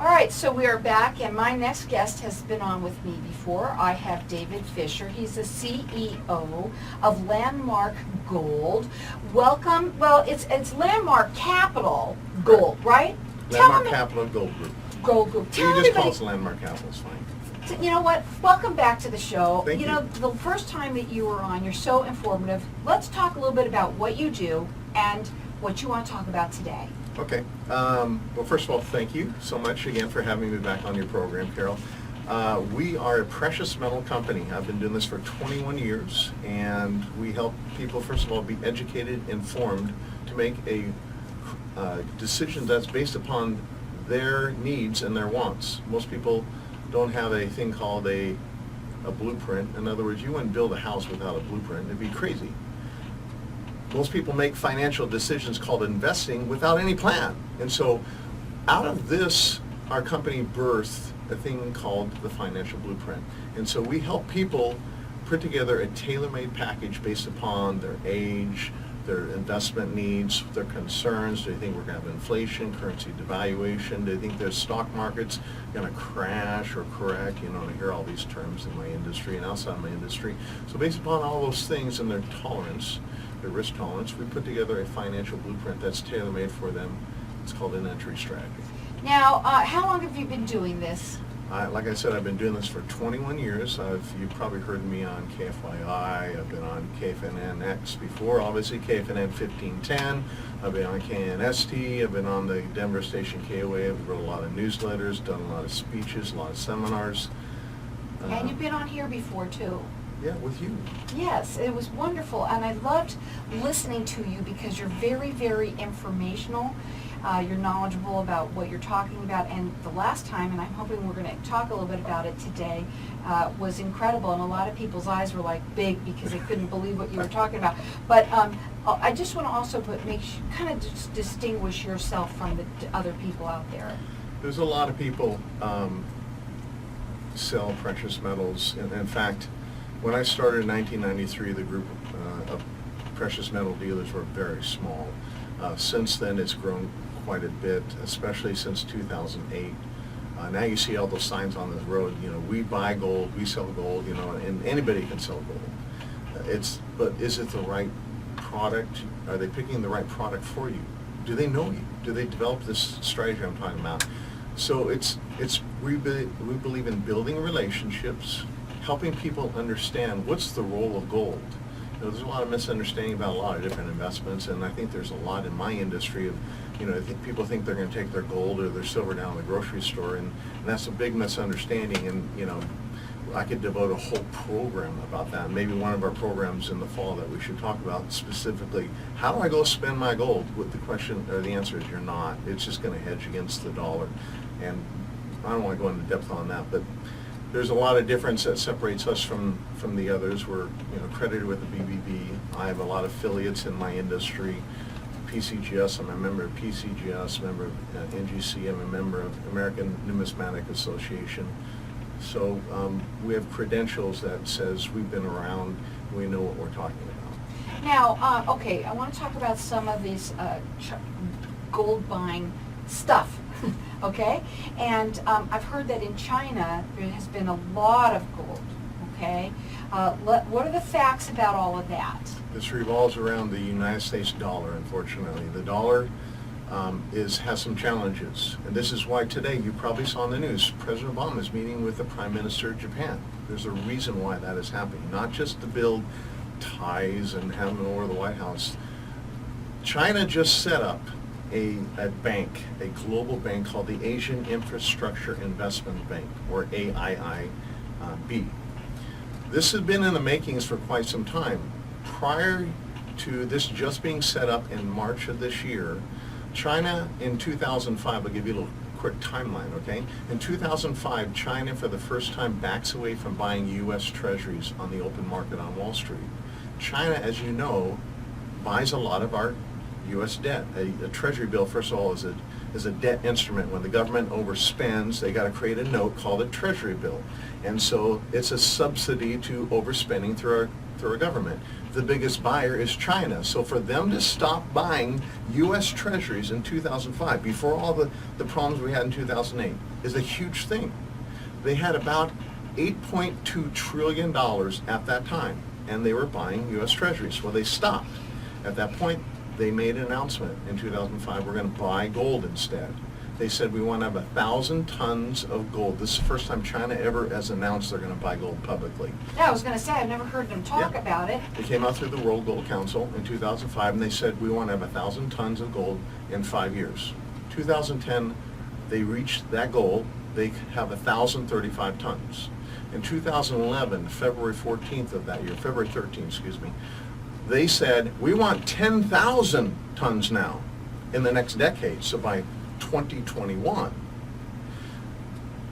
All right, so we are back, and my next guest has been on with me before. I have David Fisher. He's the CEO of Landmark Gold. Welcome. Well, it's Landmark Capital Gold, right? Landmark Capital Gold Group. Gold Group. You can just call us Landmark Capital, it's fine. You know what? Welcome back to the show. Thank you. You know, the first time that you were on, you're so informative. Let's talk a little bit about what you do and what you want to talk about today. Okay. Well, first of all, thank you so much again for having me back on your program, Carol. We are a precious metal company. I've been doing this for 21 years, and we help people, first of all, be educated, informed, to make a decision that's based upon their needs and their wants. Most people don't have a thing called a blueprint. In other words, you wouldn't build a house without a blueprint. It'd be crazy. Most people make financial decisions called investing without any plan. And so out of this, our company birthed a thing called the Financial Blueprint. And so we help people put together a tailor-made package based upon their age, their investment needs, their concerns. Do they think we're going to have inflation, currency devaluation? Do they think their stock market's going to crash or correct? You know, I hear all these terms in my industry and outside my industry. So based upon all those things and their tolerance, their risk tolerance, we put together a financial blueprint that's tailor-made for them. It's called an entry strategy. Now, how long have you been doing this? Like I said, I've been doing this for 21 years. You've probably heard me on KFYI. I've been on KFNX before, obviously KFNN 1510. I've been on KNST. I've been on the Denver station KOA. I've wrote a lot of newsletters, done a lot of speeches, a lot of seminars. And you've been on here before, too. Yeah, with you. Yes, it was wonderful, and I loved listening to you because you're very, very informational. You're knowledgeable about what you're talking about, and the last time, and I'm hoping we're going to talk a little bit about it today, was incredible, and a lot of people's eyes were like big because they couldn't believe what you were talking about. But I just want to also kind of just distinguish yourself from the other people out there. There's a lot of people sell precious metals. In fact, when I started in 1993, the group of precious metal dealers were very small. Since then, it's grown quite a bit, especially since 2008. Now you see all those signs on the road, you know, we buy gold, we sell gold, you know, and anybody can sell gold. But is it the right product? Are they picking the right product for you? Do they know you? Do they develop this strategy I'm talking about? So we believe in building relationships, helping people understand what's the role of gold. You know, there's a lot of misunderstanding about a lot of different investments, and I think there's a lot in my industry of, you know, I think people think they're going to take their gold or their silver down to the grocery store, and that's a big misunderstanding. And you know, I could devote a whole program about that. Maybe one of our programs in the fall that we should talk about specifically. How do I go spend my gold? With the question or the answer is you're not. It's just going to hedge against the dollar, and I don't want to go into depth on that, but there's a lot of difference that separates us from the others. We're, you know, credited with the BBB. I have a lot of affiliates in my industry. PCGS, I'm a member of PCGS, member of NGC, I'm a member of American Numismatic Association. So we have credentials that says we've been around, we know what we're talking about. Now, okay, I want to talk about some of these gold buying stuff. Okay, and I've heard that in China there has been a lot of gold. Okay, what are the facts about all of that? This revolves around the United States dollar. Unfortunately, the dollar has some challenges, and this is why today you probably saw in the news President Obama is meeting with the Prime Minister of Japan. There's a reason why that is happening, not just to build ties and have them over the White House. China just set up a bank, a global bank called the Asian Infrastructure Investment Bank, or AIIB. This has been in the makings for quite some time. Prior to this just being set up in March of this year, China in 2005, I'll give you a little quick timeline, okay? In 2005, China for the first time backs away from buying U.S. treasuries on the open market on Wall Street. China, as you know, buys a lot of our U.S. debt. A treasury bill, first of all, is a debt instrument. When the government overspends, they got to create a note called a treasury bill. And so it's a subsidy to overspending through our government. the biggest buyer is China. So for them to stop buying U.S. Treasuries in 2005, before all the problems we had in 2008, is a huge thing. They had about $8.2 trillion at that time, and they were buying U.S. Treasuries. Well, they stopped. At that point, they made an announcement in 2005, we're going to buy gold instead. They said we want to have 1,000 tons of gold. This is the first time China ever has announced they're going to buy gold publicly. Yeah, I was going to say, I've never heard them talk Yeah. about it. They came out through the World Gold Council in 2005, and they said we want to have 1,000 tons of gold in 5 years. 2010, they reached that goal. They have 1,035 tons. In 2011, February 14th of that year, February 13th, excuse me, they said we want 10,000 tons now in the next decade. So by 2021,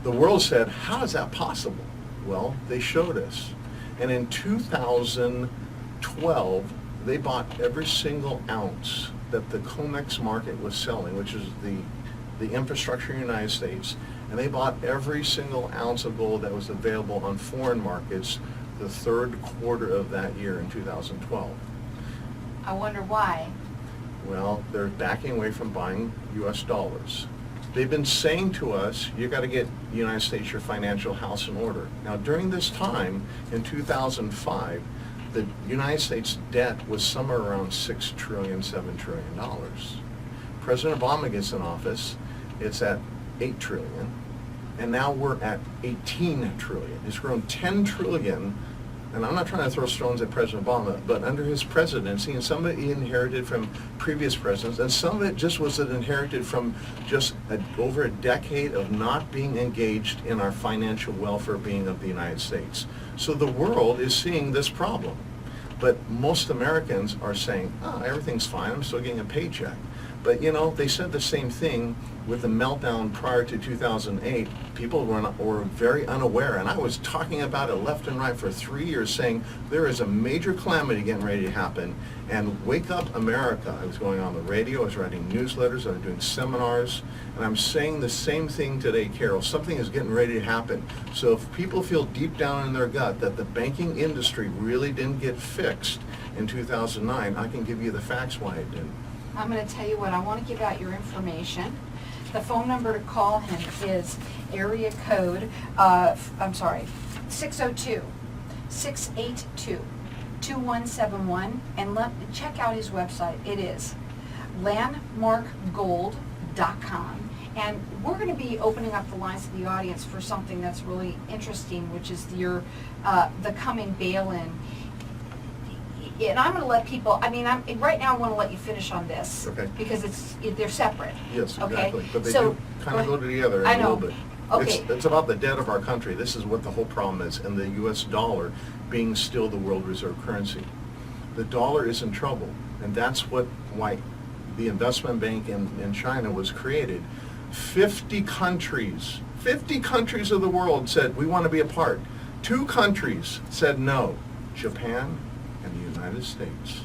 the world said, how is that possible? Well, they showed us. And in 2012, they bought every single ounce that the COMEX market was selling, which is the infrastructure in the United States, and they bought every single ounce of gold that was available on foreign markets the third quarter of that year in 2012. I wonder why. Well, they're backing away from buying U.S. dollars. They've been saying to us, you got to get the United States your financial house in order. Now, during this time, in 2005, the United States debt was somewhere around $6 trillion, $7 trillion. President Obama gets in office, it's at $8 trillion, and now we're at $18 trillion. It's grown $10 trillion. And I'm not trying to throw stones at President Obama, but under his presidency, and some of it he inherited from previous presidents, and some of it just was inherited from just over a decade of not being engaged in our financial welfare being of the United States. So the world is seeing this problem. But most Americans are saying, oh, everything's fine, I'm still getting a paycheck. But you know, they said the same thing with the meltdown prior to 2008. People were very unaware, and I was talking about it left and right for 3 years, saying there is a major calamity getting ready to happen, and wake up America. I was going on the radio, I was writing newsletters, I was doing seminars, and I'm saying the same thing today, Carol. Something is getting ready to happen. So if people feel deep down in their gut that the banking industry really didn't get fixed in 2009, I can give you the facts why it didn't. I'm going to tell you what, I want to give out your information. The phone number to call him is area code, 602-682-2171, and check out his website. It is landmarkgold.com. And we're going to be opening up the lines to the audience for something that's really interesting, which is the coming bail-in. And I'm going to let people, right now I want to let you finish on this. Okay. Because they're separate. Yes, Okay? exactly. But they So- do kind of go together I a know. little bit. Okay. It's about the debt of our country. This is what the whole problem is, and the U.S. dollar being still the world reserve currency. The dollar is in trouble, and that's why the investment bank in China was created. 50 countries of the world said, we want to be a part. 2 countries said no, Japan and the United States.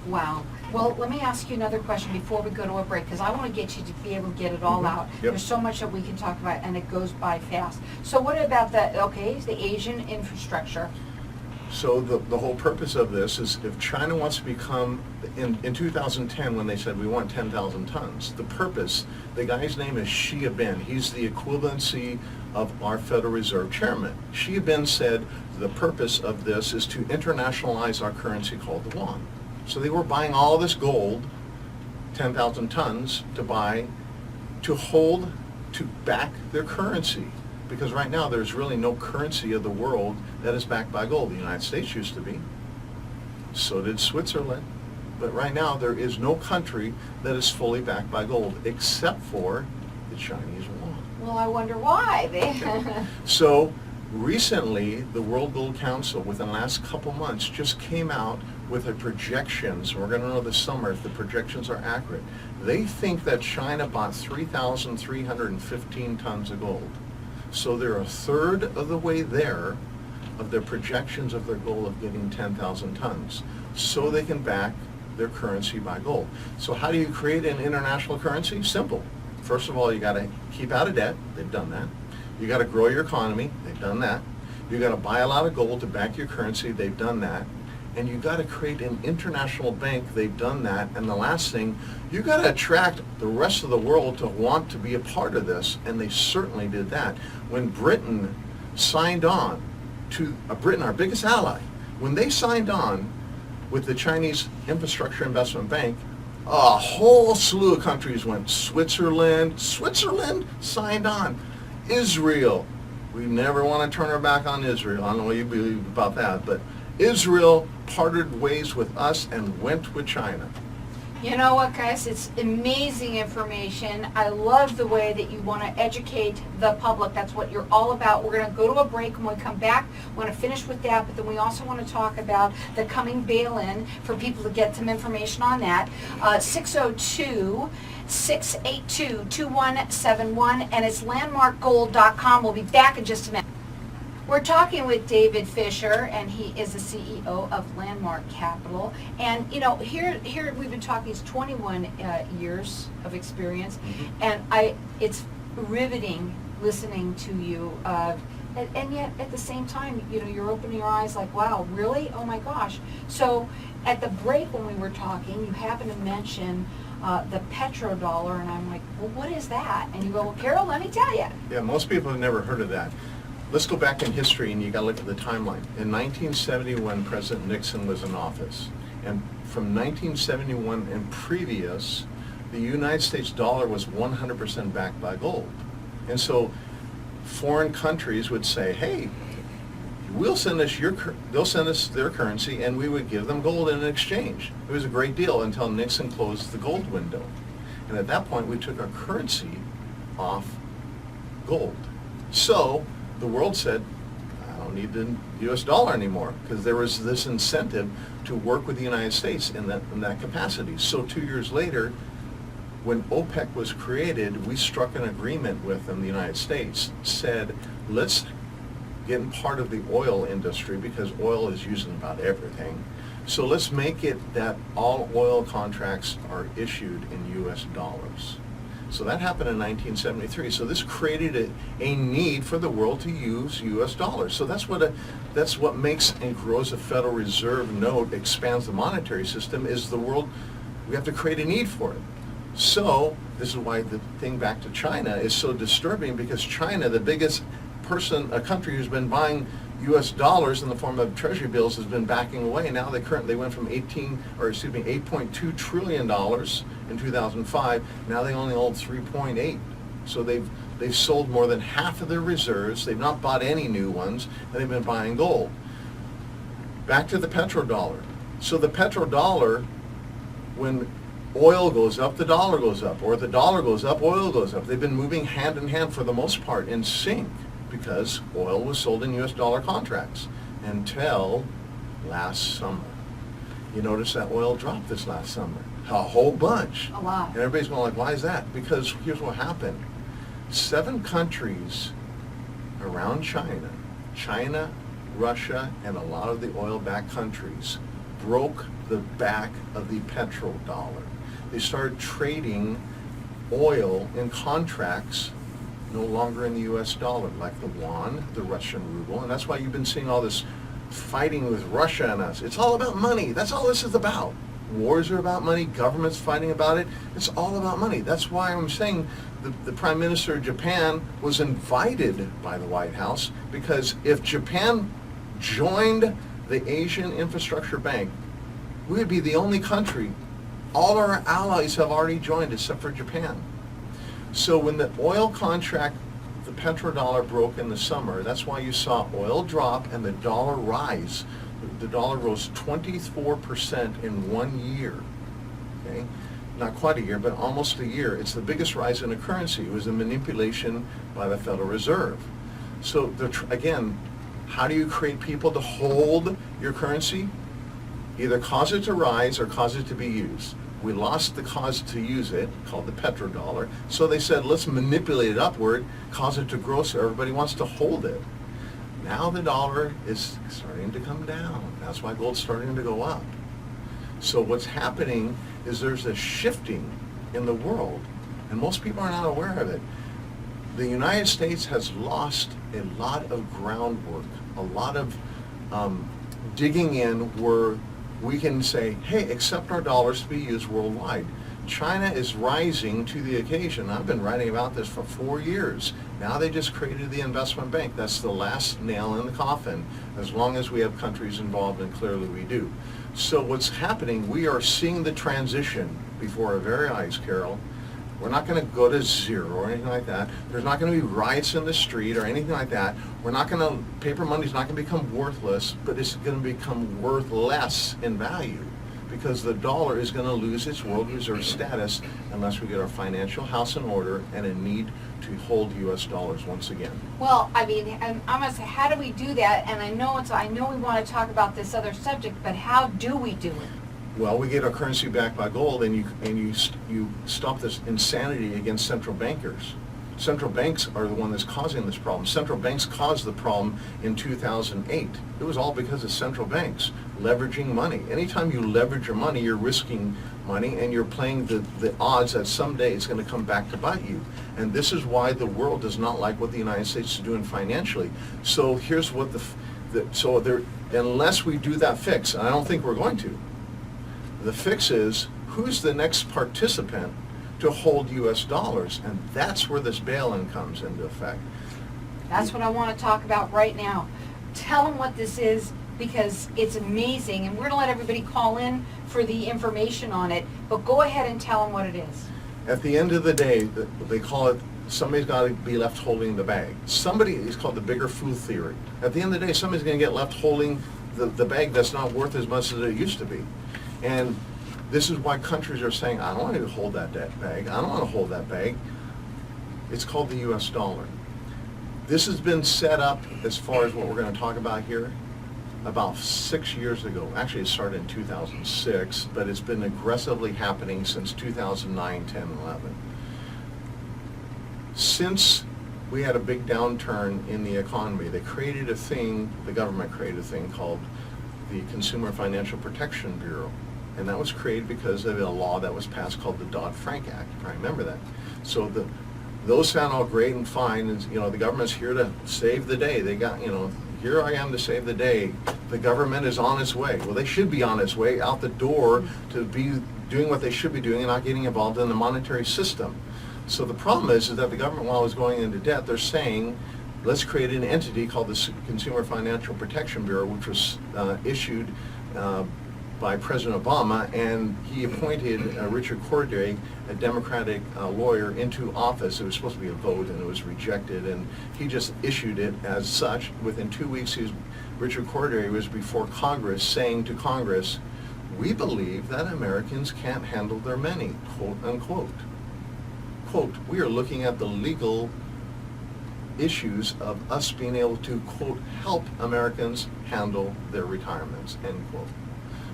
Wow. Well, let me ask you another question before we go to a break, because I want to get you to be able to get it all out. Yep. There's so much that we can talk about, and it goes by fast. So what about the Asian infrastructure? So the whole purpose of this is if China wants to become, in 2010 when they said we want 10,000 tons, the purpose, the guy's name is Xi Jinping. He's the equivalency of our Federal Reserve chairman. Xi Jinping said the purpose of this is to internationalize our currency called the yuan. So they were buying all this gold, 10,000 tons, to back their currency. Because right now there's really no currency of the world that is backed by gold. The United States used to be. So did Switzerland. But right now there is no country that is fully backed by gold except for the Chinese yuan. Well, I wonder why. So recently the World Gold Council within the last couple months just came out with the projections. We're going to know this summer if the projections are accurate. They think that China bought 3,315 tons of gold. So they're a third of the way there of their projections of their goal of getting 10,000 tons. So they can back their currency by gold. So how do you create an international currency? Simple. First of all, you got to keep out of debt. They've done that. You got to grow your economy. They've done that. You got to buy a lot of gold to back your currency. They've done that. And you got to create an international bank. They've done that. And the last thing, you got to attract the rest of the world to want to be a part of this. And they certainly did that. When Britain signed on to, Britain, our biggest ally, when they signed on with the Chinese Infrastructure Investment Bank, a whole slew of countries went. Switzerland signed on. Israel, we never want to turn our back on Israel. I don't know what you believe about that, but Israel parted ways with us and went with China. You know what, guys? It's amazing information. I love the way that you want to educate the public. That's what you're all about. We're going to go to a break. When we come back, we want to finish with that, but then we also want to talk about the coming bail-in for people to get some information on that. 602-682-2171, and it's landmarkgold.com. We'll be back in just a minute. We're talking with David Fisher, and he is the CEO of Landmark Capital. And you know, here we've been talking. It's 21 years of experience, and it's riveting listening to you. And yet, at the same time, you know, you're opening your eyes like, wow, really? Oh my gosh! So, at the break when we were talking, you happened to mention the petrodollar, and I'm like, well, what is that? And you go, well, Carol, let me tell you. Yeah, most people have never heard of that. Let's go back in history, and you got to look at the timeline. In 1971, President Nixon was in office, and from 1971 and previous, the United States dollar was 100% backed by gold. And so foreign countries would say, hey, they'll send us their currency, and we would give them gold in exchange. It was a great deal until Nixon closed the gold window. And at that point, we took our currency off gold. So the world said, I don't need the U.S. dollar anymore, because there was this incentive to work with the United States in that capacity. So 2 years later, when OPEC was created, we struck an agreement with them, the United States, said, let's get in part of the oil industry, because oil is used in about everything. So let's make it that all oil contracts are issued in U.S. dollars. So that happened in 1973. So this created a need for the world to use U.S. dollars. So that's what makes and grows a Federal Reserve note, expands the monetary system, is the world, we have to create a need for it. So this is why the thing back to China is so disturbing, because China, the biggest a country who's been buying U.S. dollars in the form of treasury bills, has been backing away. Now they went from $8.2 trillion in 2005. Now they only hold 3.8. So they've sold more than half of their reserves. They've not bought any new ones, and they've been buying gold. Back to the petrodollar. So the petrodollar, when oil goes up, the dollar goes up, or the dollar goes up, oil goes up. They've been moving hand in hand for the most part in sync, because oil was sold in U.S. dollar contracts until last summer. You notice that oil dropped this last summer, a whole bunch. A lot. And everybody's going like, why is that? Because here's what happened. 7 countries around China, Russia, and a lot of the oil-backed countries broke the back of the petrodollar. They started trading oil in contracts no longer in the U.S. dollar, like the yuan, the Russian ruble, and that's why you've been seeing all this fighting with Russia and us. It's all about money. That's all this is about. Wars are about money. Governments fighting about it. It's all about money. That's why I'm saying the Prime Minister of Japan was invited by the White House, because if Japan joined the Asian Infrastructure Bank, we would be the only country. All our allies have already joined except for Japan. So when the oil contract, the petrodollar broke in the summer, that's why you saw oil drop and the dollar rise. The dollar rose 24% in 1 year. Okay? Not quite a year, but almost a year. It's the biggest rise in a currency. It was a manipulation by the Federal Reserve. So again, how do you create people to hold your currency? Either cause it to rise or cause it to be used. We lost the cause to use it, called the petrodollar, so they said, let's manipulate it upward, cause it to grow so everybody wants to hold it. Now the dollar is starting to come down. That's why gold's starting to go up. So what's happening is there's a shifting in the world, and most people are not aware of it. The United States has lost a lot of groundwork, a lot of digging in where we can say, hey, accept our dollars to be used worldwide. China is rising to the occasion. I've been writing about this for 4 years. Now they just created the investment bank. That's the last nail in the coffin, as long as we have countries involved, and clearly we do. So what's happening, we are seeing the transition before our very eyes, Carol. We're not going to go to zero or anything like that. There's not going to be riots in the street or anything like that. We're not going to, paper money's not going to become worthless, but it's going to become worth less in value, because the dollar is going to lose its world reserve status unless we get our financial house in order and a need to hold U.S. dollars once again. Well, I mean, and I'm gonna say, how do we do that? And I know we want to talk about this other subject, but how do we do it? Well, we get our currency backed by gold, and you stop this insanity against central bankers. Central banks are the one that's causing this problem. Central banks caused the problem in 2008. It was all because of central banks leveraging money. Anytime you leverage your money, you're risking money, and you're playing the odds that someday it's going to come back to bite you. And this is why the world does not like what the United States is doing financially. So here's what unless we do that fix, and I don't think we're going to, the fix is, who's the next participant to hold U.S. dollars? And that's where this bail-in comes into effect. That's what I want to talk about right now. Tell them what this is, because it's amazing, and we're going to let everybody call in for the information on it, but go ahead and tell them what it is. At the end of the day, they call it, somebody's got to be left holding the bag. Somebody is called the bigger fool theory. At the end of the day, somebody's going to get left holding the bag that's not worth as much as it used to be. And this is why countries are saying, I don't want to hold that bag. I don't want to hold that bag. It's called the U.S. dollar. This has been set up, as far as what we're going to talk about here, about 6 years ago. Actually, it started in 2006, but it's been aggressively happening since 2009, 10, 11. Since we had a big downturn in the economy, they created a thing, the government created a thing called the Consumer Financial Protection Bureau. And that was created because of a law that was passed called the Dodd-Frank Act. I remember that. So those sound all great and fine, and the government's here to save the day. They got, here I am to save the day. The government is on its way. Well, they should be on its way out the door to be doing what they should be doing and not getting involved in the monetary system. So the problem is that the government, while it's going into debt, they're saying, let's create an entity called the Consumer Financial Protection Bureau, which was issued by President Obama, and he appointed Richard Cordray, a Democratic lawyer, into office. It was supposed to be a vote, and it was rejected, and he just issued it as such. Within 2 weeks, Richard Cordray was before Congress saying to Congress, we believe that Americans can't handle their money, quote unquote. Quote, we are looking at the legal issues of us being able to, quote, help Americans handle their retirements, end quote.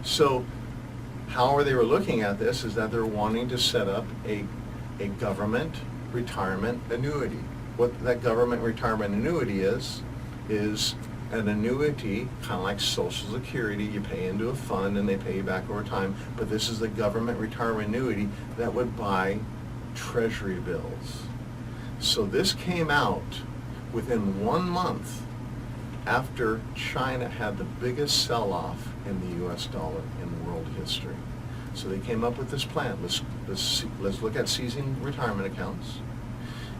So how they were looking at this is that they're wanting to set up a government retirement annuity. What that government retirement annuity is an annuity, kind of like Social Security. You pay into a fund and they pay you back over time, but this is the government retirement annuity that would buy treasury bills. So this came out within 1 month after China had the biggest sell-off in the U.S. dollar in world history. So they came up with this plan. Let's look at seizing retirement accounts.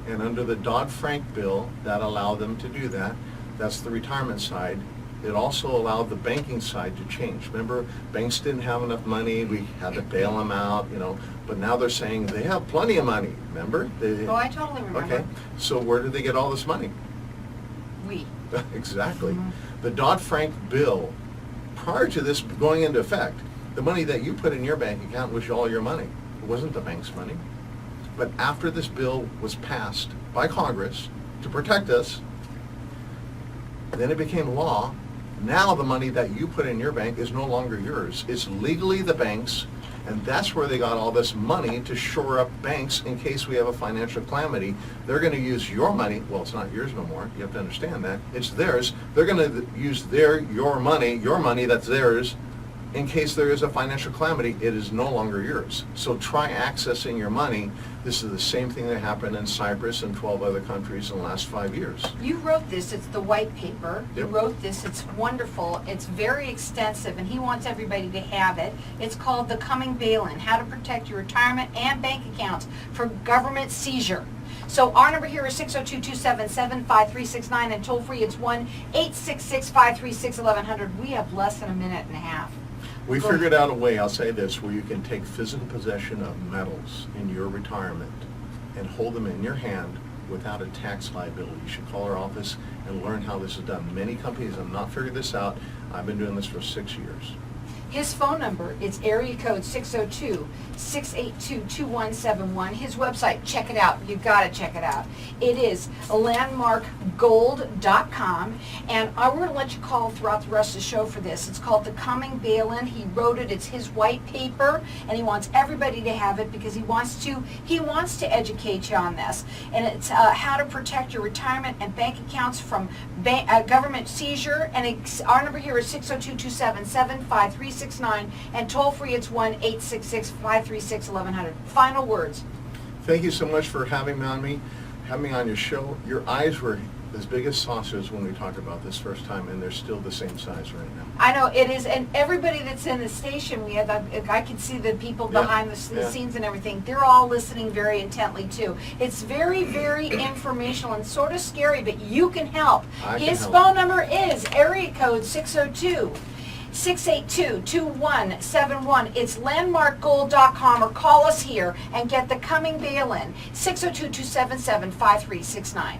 And under the Dodd-Frank bill, that allowed them to do that. That's the retirement side. It also allowed the banking side to change. Remember, banks didn't have enough money. We had to bail them out, But now they're saying they have plenty of money. Remember? Oh, I totally remember. Okay. So where did they get all this money? We. Exactly. Mm-hmm. The Dodd-Frank bill, prior to this going into effect, the money that you put in your bank account was all your money. It wasn't the bank's money. But after this bill was passed by Congress to protect us, then it became law. Now the money that you put in your bank is no longer yours. It's legally the bank's, and that's where they got all this money to shore up banks in case we have a financial calamity. They're going to use your money. Well, it's not yours no more. You have to understand that. It's theirs. They're going to use your money that's theirs, in case there is a financial calamity, it is no longer yours. So try accessing your money. This is the same thing that happened in Cyprus and 12 other countries in the last 5 years. You wrote this, it's the white paper. You Yep. wrote this, it's wonderful, it's very extensive, and he wants everybody to have it. It's called The Coming Bail-In, How to Protect Your Retirement and Bank Accounts from Government Seizure. So our number here is 602-277-5369, and toll free it's 1-866-536-1100. We have less than a minute and a half. We Go figured ahead. out a way, I'll say this, where you can take physical possession of metals in your retirement and hold them in your hand without a tax liability. You should call our office and learn how this is done. Many companies have not figured this out. I've been doing this for 6 years. His phone number is area code 602-682-2171. His website, check it out. You gotta check it out. It is landmarkgold.com, and we're gonna let you call throughout the rest of the show for this. It's called The Coming Bail-In. He wrote it. It's his white paper, and he wants everybody to have it because he wants to educate you on this. And it's how to protect your retirement and bank accounts from government seizure. And our number here is 602-277-5369, and toll free it's 1-866-536-1100. Final words. Thank you so much for having me on your show. Your eyes were as big as saucers when we talked about this first time, and they're still the same size right now. I know it is, and everybody that's in the station, we have. I can see the people Yeah, behind the yeah. scenes and everything. They're all listening very intently too. It's very, very informational and sort of scary, but you can help. I can His help. phone number is area code 602-682-2171. It's landmarkgold.com, or call us here and get The Coming Bail-In, 602-277-5369.